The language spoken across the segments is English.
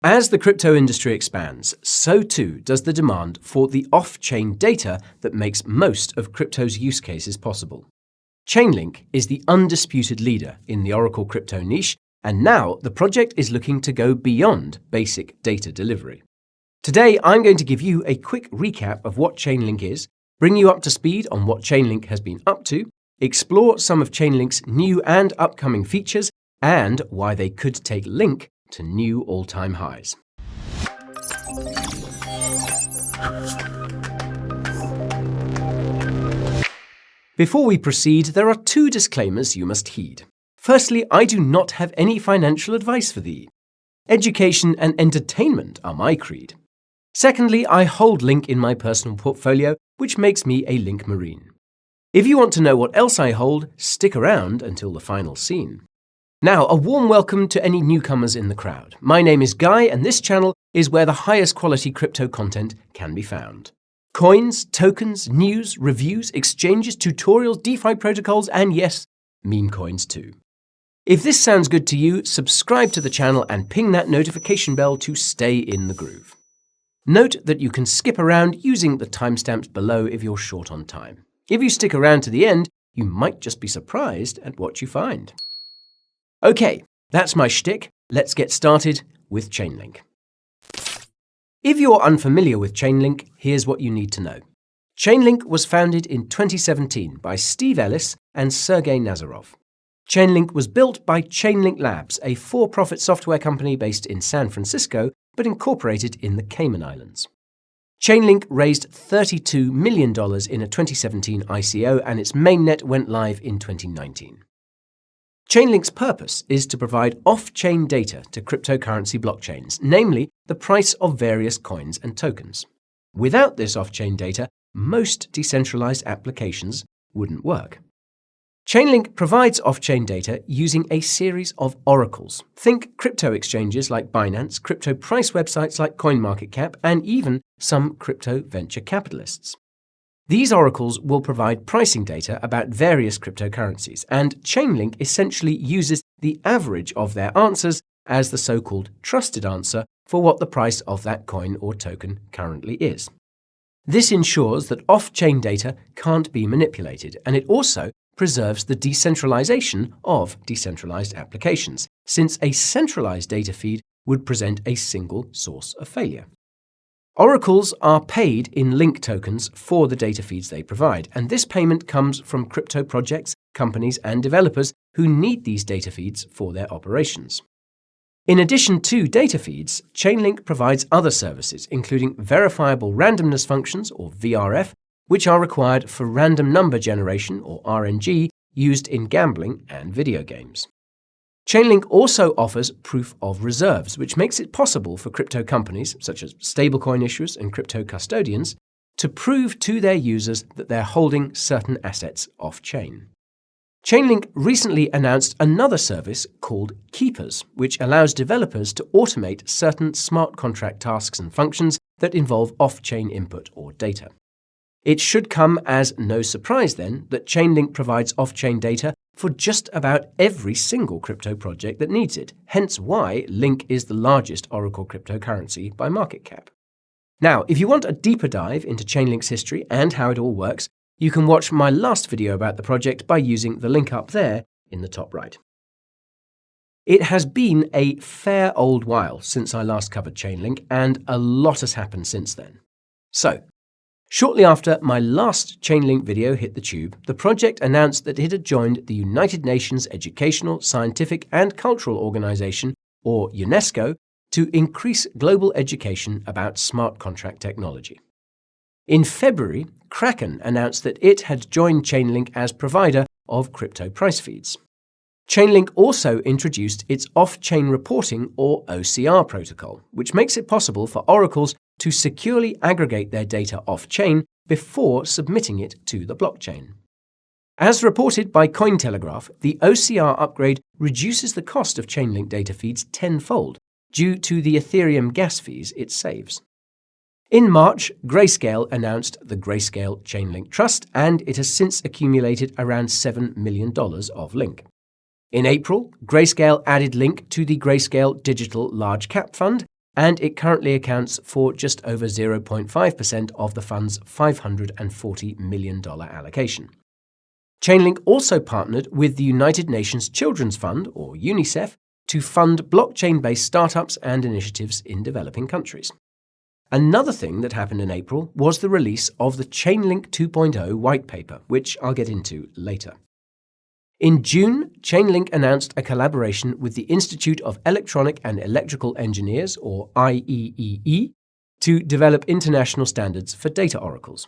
As the crypto industry expands, so too does the demand for the off-chain data that makes most of crypto's use cases possible. Chainlink is the undisputed leader in the Oracle crypto niche, and now the project is looking to go beyond basic data delivery. Today, I'm going to give you a quick recap of what Chainlink is, bring you up to speed on what Chainlink has been up to, explore some of Chainlink's new and upcoming features, and why they could take Link to new all-time highs. Before we proceed, there are two disclaimers you must heed. Firstly, I do not have any financial advice for thee. Education and entertainment are my creed. Secondly, I hold Link in my personal portfolio, which makes me a Link Marine. If you want to know what else I hold, stick around until the final scene. Now, a warm welcome to any newcomers in the crowd. My name is Guy, and this channel is where the highest quality crypto content can be found. Coins, tokens, news, reviews, exchanges, tutorials, DeFi protocols, and yes, meme coins too. If this sounds good to you, subscribe to the channel and ping that notification bell to stay in the groove. Note that you can skip around using the timestamps below if you're short on time. If you stick around to the end, you might just be surprised at what you find. Okay, that's my shtick. Let's get started with Chainlink. If you're unfamiliar with Chainlink, here's what you need to know. Chainlink was founded in 2017 by Steve Ellis and Sergey Nazarov. Chainlink was built by Chainlink Labs, a for-profit software company based in San Francisco, but incorporated in the Cayman Islands. Chainlink raised $32 million in a 2017 ICO, and its mainnet went live in 2019. Chainlink's purpose is to provide off-chain data to cryptocurrency blockchains, namely the price of various coins and tokens. Without this off-chain data, most decentralized applications wouldn't work. Chainlink provides off-chain data using a series of oracles. Think crypto exchanges like Binance, crypto price websites like CoinMarketCap, and even some crypto venture capitalists. These oracles will provide pricing data about various cryptocurrencies, and Chainlink essentially uses the average of their answers as the so-called trusted answer for what the price of that coin or token currently is. This ensures that off-chain data can't be manipulated, and it also preserves the decentralization of decentralized applications, since a centralized data feed would present a single source of failure. Oracles are paid in Link tokens for the data feeds they provide, and this payment comes from crypto projects, companies, and developers who need these data feeds for their operations. In addition to data feeds, Chainlink provides other services, including verifiable randomness functions, or VRF, which are required for random number generation, or RNG, used in gambling and video games. Chainlink also offers proof of reserves, which makes it possible for crypto companies, such as stablecoin issuers and crypto custodians, to prove to their users that they're holding certain assets off-chain. Chainlink recently announced another service called Keepers, which allows developers to automate certain smart contract tasks and functions that involve off-chain input or data. It should come as no surprise, then, that Chainlink provides off-chain data for just about every single crypto project that needs it, hence why Link is the largest Oracle cryptocurrency by market cap. Now, if you want a deeper dive into Chainlink's history and how it all works, you can watch my last video about the project by using the link up there in the top right. It has been a fair old while since I last covered Chainlink, and a lot has happened since then. So, shortly after my last Chainlink video hit the tube, the project announced that it had joined the United Nations Educational, Scientific and Cultural Organization, or UNESCO, to increase global education about smart contract technology. In February, Kraken announced that it had joined Chainlink as provider of crypto price feeds. Chainlink also introduced its off-chain reporting, or OCR protocol, which makes it possible for oracles to securely aggregate their data off-chain before submitting it to the blockchain. As reported by Cointelegraph, the OCR upgrade reduces the cost of Chainlink data feeds tenfold due to the Ethereum gas fees it saves. In March, Grayscale announced the Grayscale Chainlink Trust, and it has since accumulated around $7 million of Link. In April, Grayscale added Link to the Grayscale Digital Large Cap Fund, and it currently accounts for just over 0.5% of the fund's $540 million allocation. Chainlink also partnered with the United Nations Children's Fund, or UNICEF, to fund blockchain-based startups and initiatives in developing countries. Another thing that happened in April was the release of the Chainlink 2.0 white paper, which I'll get into later. In June, Chainlink announced a collaboration with the Institute of Electronic and Electrical Engineers, or IEEE, to develop international standards for data oracles.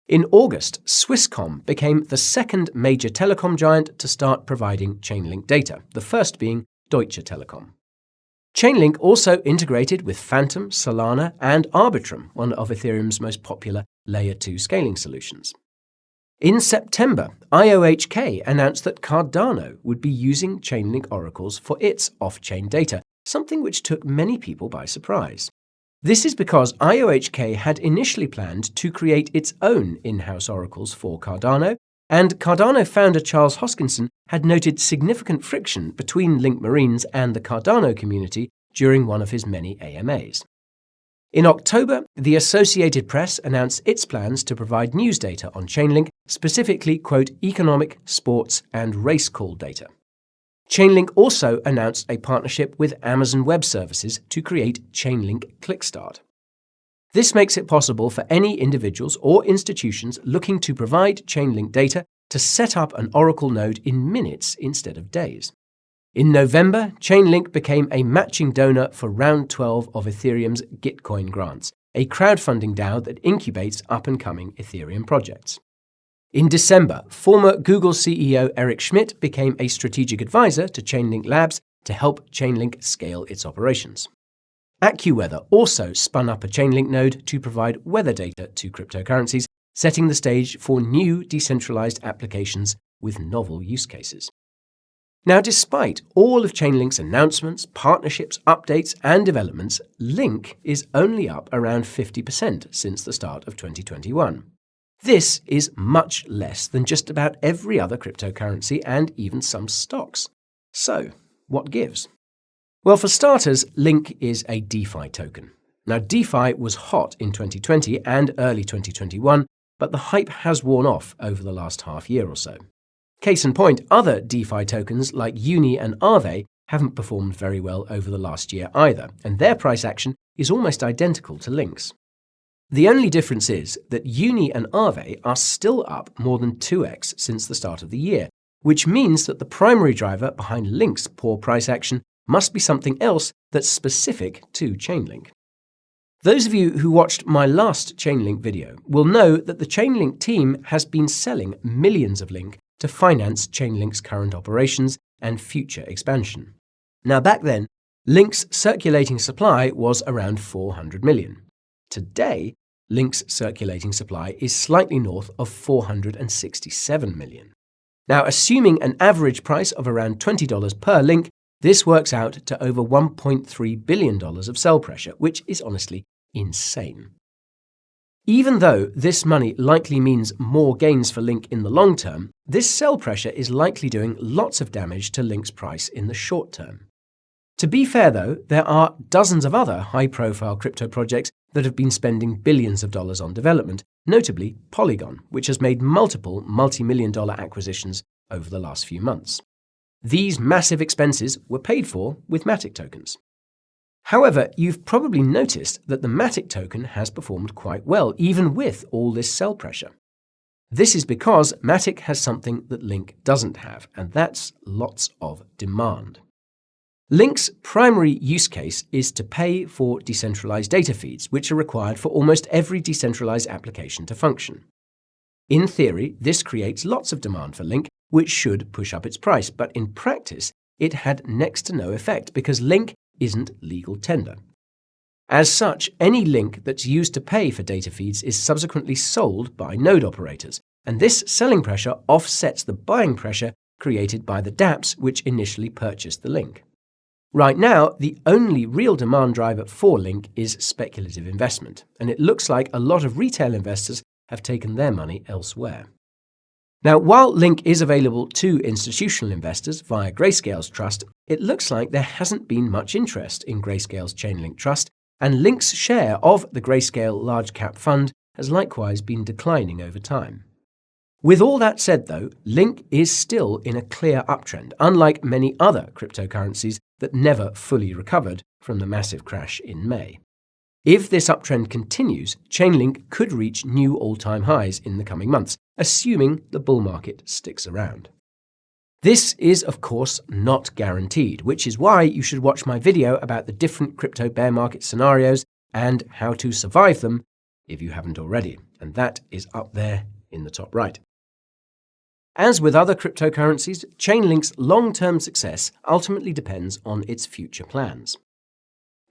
In August, Swisscom became the second major telecom giant to start providing Chainlink data, the first being Deutsche Telekom. Chainlink also integrated with Phantom, Solana, and Arbitrum, one of Ethereum's most popular Layer 2 scaling solutions. In September, IOHK announced that Cardano would be using Chainlink oracles for its off-chain data, something which took many people by surprise. This is because IOHK had initially planned to create its own in-house oracles for Cardano, and Cardano founder Charles Hoskinson had noted significant friction between Link Marines and the Cardano community during one of his many AMAs. In October, the Associated Press announced its plans to provide news data on Chainlink, specifically, quote, economic, sports, and race call data. Chainlink also announced a partnership with Amazon Web Services to create Chainlink Clickstart. This makes it possible for any individuals or institutions looking to provide Chainlink data to set up an Oracle node in minutes instead of days. In November, Chainlink became a matching donor for Round 12 of Ethereum's Gitcoin grants, a crowdfunding DAO that incubates up-and-coming Ethereum projects. In December, former Google CEO Eric Schmidt became a strategic advisor to Chainlink Labs to help Chainlink scale its operations. AccuWeather also spun up a Chainlink node to provide weather data to cryptocurrencies, setting the stage for new decentralized applications with novel use cases. Now, despite all of Chainlink's announcements, partnerships, updates, and developments, Link is only up around 50% since the start of 2021. This is much less than just about every other cryptocurrency and even some stocks. So, what gives? Well, for starters, Link is a DeFi token. Now, DeFi was hot in 2020 and early 2021, but the hype has worn off over the last half year or so. Case in point, other DeFi tokens like Uni and Aave haven't performed very well over the last year either, and their price action is almost identical to Link's. The only difference is that Uni and Aave are still up more than 2x since the start of the year, which means that the primary driver behind Link's poor price action must be something else that's specific to Chainlink. Those of you who watched my last Chainlink video will know that the Chainlink team has been selling millions of Link to finance Chainlink's current operations and future expansion. Now, back then, Link's circulating supply was around 400 million. Today, Link's circulating supply is slightly north of 467 million. Now, assuming an average price of around $20 per Link, this works out to over $1.3 billion of sell pressure, which is honestly insane. Even though this money likely means more gains for Link in the long term, this sell pressure is likely doing lots of damage to Link's price in the short term. To be fair though, there are dozens of other high-profile crypto projects that have been spending billions of dollars on development, notably Polygon, which has made multiple multi-million-dollar acquisitions over the last few months. These massive expenses were paid for with Matic tokens. However, you've probably noticed that the Matic token has performed quite well, even with all this sell pressure. This is because Matic has something that Link doesn't have, and that's lots of demand. Link's primary use case is to pay for decentralized data feeds, which are required for almost every decentralized application to function. In theory, this creates lots of demand for Link, which should push up its price, but in practice, it had next to no effect because Link isn't legal tender. As such, any Link that's used to pay for data feeds is subsequently sold by node operators, and this selling pressure offsets the buying pressure created by the dApps which initially purchased the Link. Right now, the only real demand driver for Link is speculative investment, and it looks like a lot of retail investors have taken their money elsewhere. Now, while Link is available to institutional investors via Grayscale's trust, it looks like there hasn't been much interest in Grayscale's Chainlink Trust, and Link's share of the Grayscale Large Cap Fund has likewise been declining over time. With all that said though, Link is still in a clear uptrend, unlike many other cryptocurrencies that never fully recovered from the massive crash in May. If this uptrend continues, Chainlink could reach new all-time highs in the coming months, assuming the bull market sticks around. This is, of course, not guaranteed, which is why you should watch my video about the different crypto bear market scenarios and how to survive them if you haven't already, and that is up there in the top right. As with other cryptocurrencies, Chainlink's long-term success ultimately depends on its future plans.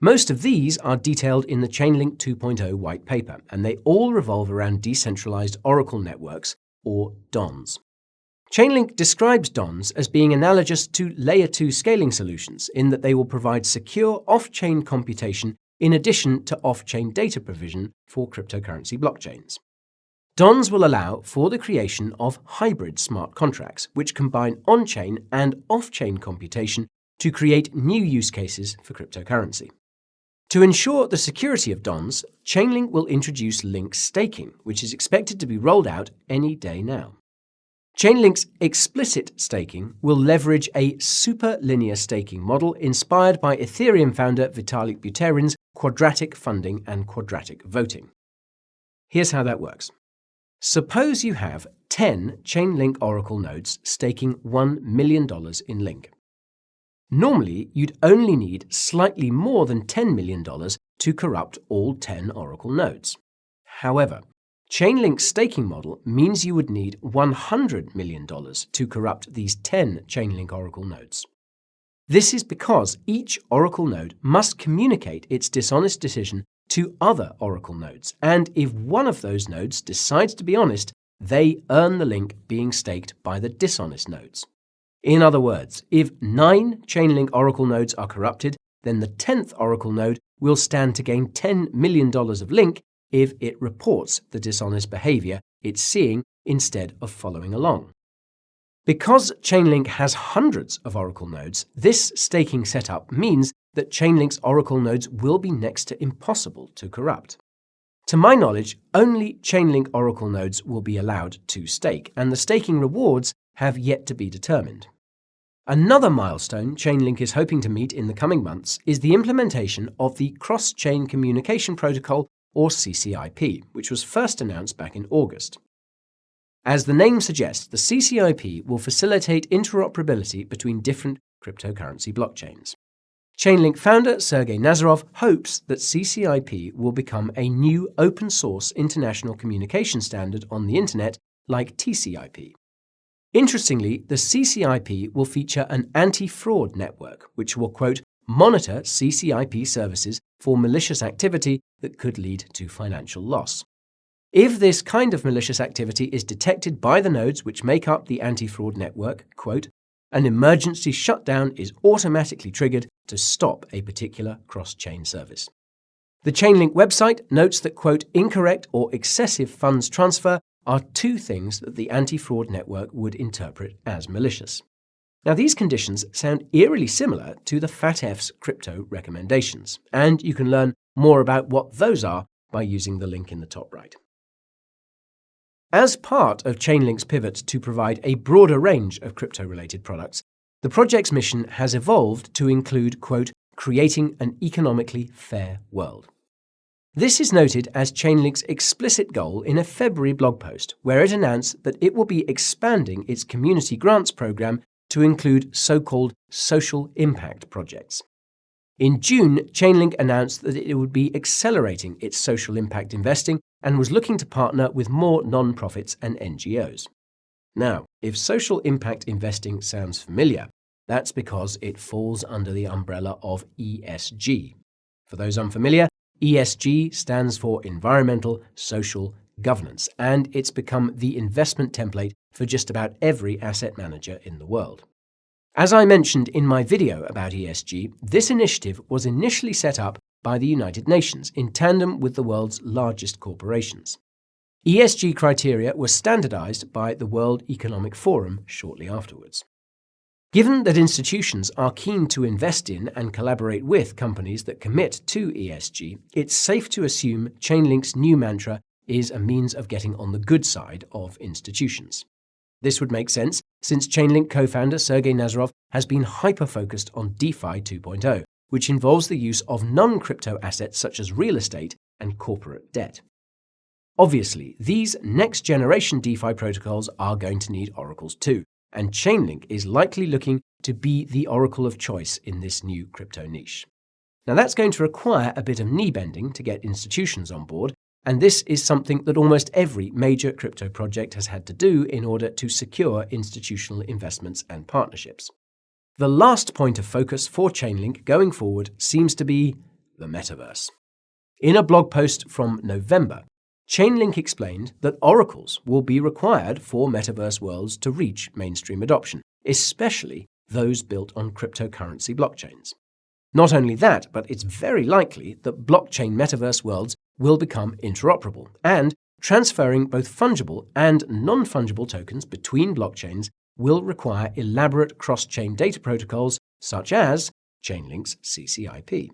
Most of these are detailed in the Chainlink 2.0 white paper, and they all revolve around decentralized oracle networks, or DONs. Chainlink describes DONs as being analogous to Layer 2 scaling solutions in that they will provide secure off-chain computation in addition to off-chain data provision for cryptocurrency blockchains. DONs will allow for the creation of hybrid smart contracts, which combine on-chain and off-chain computation to create new use cases for cryptocurrency. To ensure the security of DONs, Chainlink will introduce Link staking, which is expected to be rolled out any day now. Chainlink's explicit staking will leverage a super-linear staking model inspired by Ethereum founder Vitalik Buterin's quadratic funding and quadratic voting. Here's how that works. Suppose you have 10 Chainlink Oracle nodes staking $1 million in Link. Normally, you'd only need slightly more than $10 million to corrupt all 10 Oracle nodes. However, Chainlink's staking model means you would need $100 million to corrupt these 10 Chainlink Oracle nodes. This is because each Oracle node must communicate its dishonest decision to other Oracle nodes, and if one of those nodes decides to be honest, they earn the Link being staked by the dishonest nodes. In other words, if 9 Chainlink Oracle nodes are corrupted, then the 10th Oracle node will stand to gain $10 million of Link if it reports the dishonest behavior it's seeing instead of following along. Because Chainlink has hundreds of Oracle nodes, this staking setup means that Chainlink's Oracle nodes will be next to impossible to corrupt. To my knowledge, only Chainlink Oracle nodes will be allowed to stake, and the staking rewards have yet to be determined. Another milestone Chainlink is hoping to meet in the coming months is the implementation of the Cross-Chain Communication Protocol, or CCIP, which was first announced back in August. As the name suggests, the CCIP will facilitate interoperability between different cryptocurrency blockchains. Chainlink founder Sergey Nazarov hopes that CCIP will become a new open-source international communication standard on the Internet like TCIP. Interestingly, the CCIP will feature an anti-fraud network, which will, quote, monitor CCIP services for malicious activity that could lead to financial loss. If this kind of malicious activity is detected by the nodes which make up the anti-fraud network, quote, an emergency shutdown is automatically triggered to stop a particular cross-chain service. The Chainlink website notes that, quote, incorrect or excessive funds transfer are 2 things that the anti-fraud network would interpret as malicious. Now, these conditions sound eerily similar to the FATF's crypto recommendations, and you can learn more about what those are by using the link in the top right. As part of Chainlink's pivot to provide a broader range of crypto-related products, the project's mission has evolved to include, quote, creating an economically fair world. This is noted as Chainlink's explicit goal in a February blog post, where it announced that it will be expanding its community grants program to include so-called social impact projects. In June, Chainlink announced that it would be accelerating its social impact investing and was looking to partner with more non-profits and NGOs. Now, if social impact investing sounds familiar, that's because it falls under the umbrella of ESG. For those unfamiliar, ESG stands for Environmental, Social, Governance, and it's become the investment template for just about every asset manager in the world. As I mentioned in my video about ESG, this initiative was initially set up by the United Nations in tandem with the world's largest corporations. ESG criteria were standardized by the World Economic Forum shortly afterwards. Given that institutions are keen to invest in and collaborate with companies that commit to ESG, it's safe to assume Chainlink's new mantra is a means of getting on the good side of institutions. This would make sense since Chainlink co-founder Sergey Nazarov has been hyper-focused on DeFi 2.0, which involves the use of non-crypto assets such as real estate and corporate debt. Obviously, these next-generation DeFi protocols are going to need oracles too, and Chainlink is likely looking to be the oracle of choice in this new crypto niche. Now that's going to require a bit of knee-bending to get institutions on board, and this is something that almost every major crypto project has had to do in order to secure institutional investments and partnerships. The last point of focus for Chainlink going forward seems to be the metaverse. In a blog post from November, Chainlink explained that oracles will be required for metaverse worlds to reach mainstream adoption, especially those built on cryptocurrency blockchains. Not only that, but it's very likely that blockchain metaverse worlds will become interoperable, and transferring both fungible and non-fungible tokens between blockchains will require elaborate cross-chain data protocols such as Chainlink's CCIP.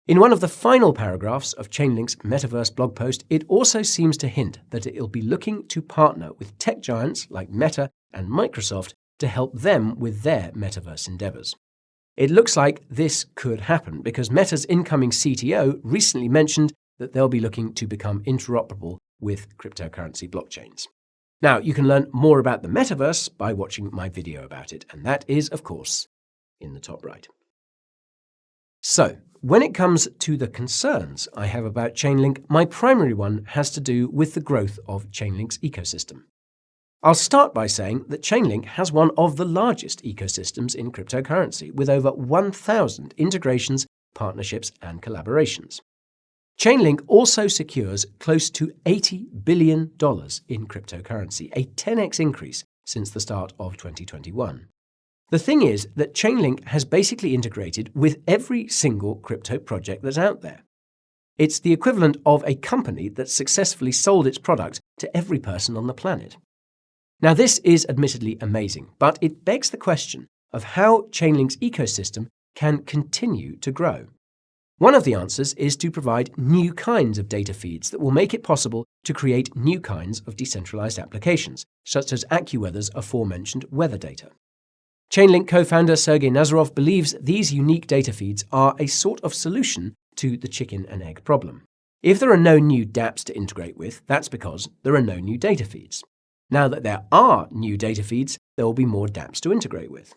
In one of the final paragraphs of Chainlink's metaverse blog post, it also seems to hint that it'll be looking to partner with tech giants like Meta and Microsoft to help them with their metaverse endeavors. It looks like this could happen because Meta's incoming CTO recently mentioned that they'll be looking to become interoperable with cryptocurrency blockchains. Now, you can learn more about the metaverse by watching my video about it, and that is, of course, in the top right. So, when it comes to the concerns I have about Chainlink, my primary one has to do with the growth of Chainlink's ecosystem. I'll start by saying that Chainlink has one of the largest ecosystems in cryptocurrency, with over 1,000 integrations, partnerships, and collaborations. Chainlink also secures close to $80 billion in cryptocurrency, a 10x increase since the start of 2021. The thing is that Chainlink has basically integrated with every single crypto project that's out there. It's the equivalent of a company that successfully sold its product to every person on the planet. Now, this is admittedly amazing, but it begs the question of how Chainlink's ecosystem can continue to grow. One of the answers is to provide new kinds of data feeds that will make it possible to create new kinds of decentralized applications, such as AccuWeather's aforementioned weather data. Chainlink co-founder Sergey Nazarov believes these unique data feeds are a sort of solution to the chicken and egg problem. If there are no new dApps to integrate with, that's because there are no new data feeds. Now that there are new data feeds, there will be more dApps to integrate with.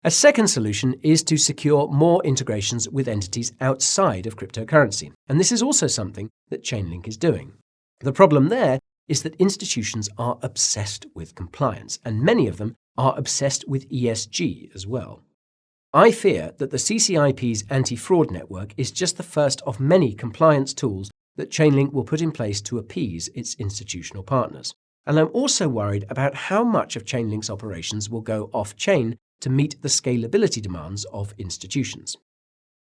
A second solution is to secure more integrations with entities outside of cryptocurrency, and this is also something that Chainlink is doing. The problem there is that institutions are obsessed with compliance, and many of them are obsessed with ESG as well. I fear that the CCIP's anti-fraud network is just the first of many compliance tools that Chainlink will put in place to appease its institutional partners. And I'm also worried about how much of Chainlink's operations will go off-chain to meet the scalability demands of institutions.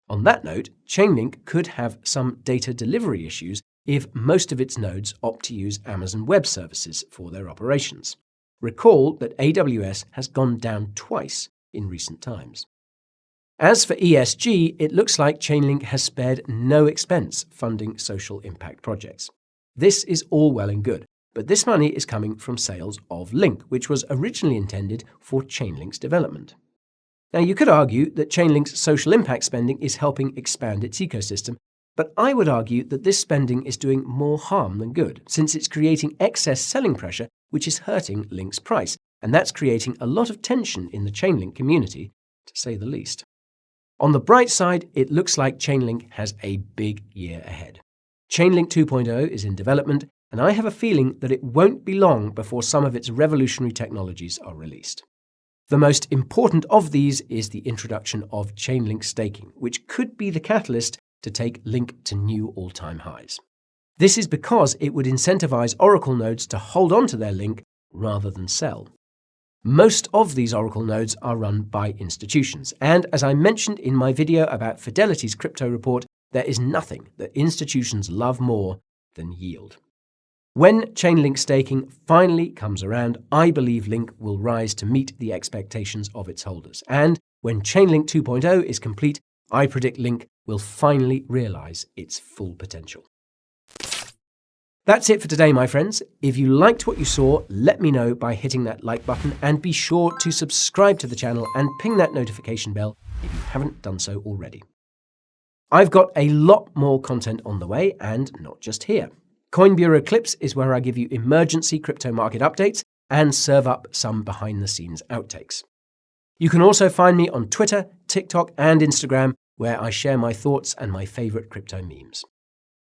On that note, Chainlink could have some data delivery issues if most of its nodes opt to use Amazon Web Services for their operations. Recall that AWS has gone down twice in recent times. As for ESG, it looks like Chainlink has spared no expense funding social impact projects. This is all well and good, but this money is coming from sales of Link, which was originally intended for Chainlink's development. Now, you could argue that Chainlink's social impact spending is helping expand its ecosystem, but I would argue that this spending is doing more harm than good, since it's creating excess selling pressure, which is hurting Link's price, and that's creating a lot of tension in the Chainlink community, to say the least. On the bright side, it looks like Chainlink has a big year ahead. Chainlink 2.0 is in development, and I have a feeling that it won't be long before some of its revolutionary technologies are released. The most important of these is the introduction of Chainlink staking, which could be the catalyst to take Link to new all-time highs. This is because it would incentivize Oracle nodes to hold on to their Link rather than sell. Most of these Oracle nodes are run by institutions, and as I mentioned in my video about Fidelity's crypto report, there is nothing that institutions love more than yield. When Chainlink staking finally comes around, I believe Link will rise to meet the expectations of its holders. And when Chainlink 2.0 is complete, I predict Link will finally realize its full potential. That's it for today, my friends. If you liked what you saw, let me know by hitting that like button, and be sure to subscribe to the channel and ping that notification bell if you haven't done so already. I've got a lot more content on the way, and not just here. Coin Bureau Clips is where I give you emergency crypto market updates and serve up some behind-the-scenes outtakes. You can also find me on Twitter, TikTok, and Instagram, where I share my thoughts and my favorite crypto memes.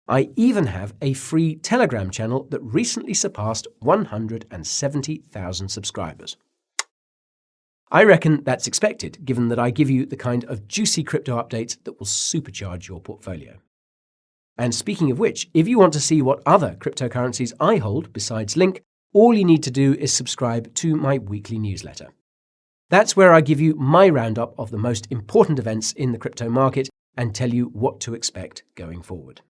I even have a free Telegram channel that recently surpassed 170,000 subscribers. I reckon that's expected, given that I give you the kind of juicy crypto updates that will supercharge your portfolio. And speaking of which, if you want to see what other cryptocurrencies I hold besides Link, all you need to do is subscribe to my weekly newsletter. That's where I give you my roundup of the most important events in the crypto market and tell you what to expect going forward.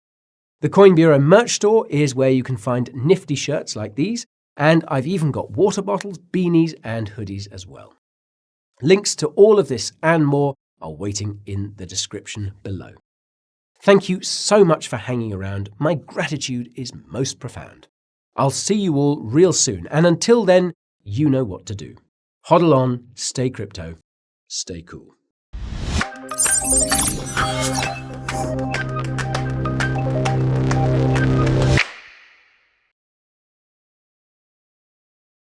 The Coin Bureau merch store is where you can find nifty shirts like these, and I've even got water bottles, beanies, and hoodies as well. Links to all of this and more are waiting in the description below. Thank you so much for hanging around. My gratitude is most profound. I'll see you all real soon, and until then, you know what to do. Hodl on, stay crypto, stay cool.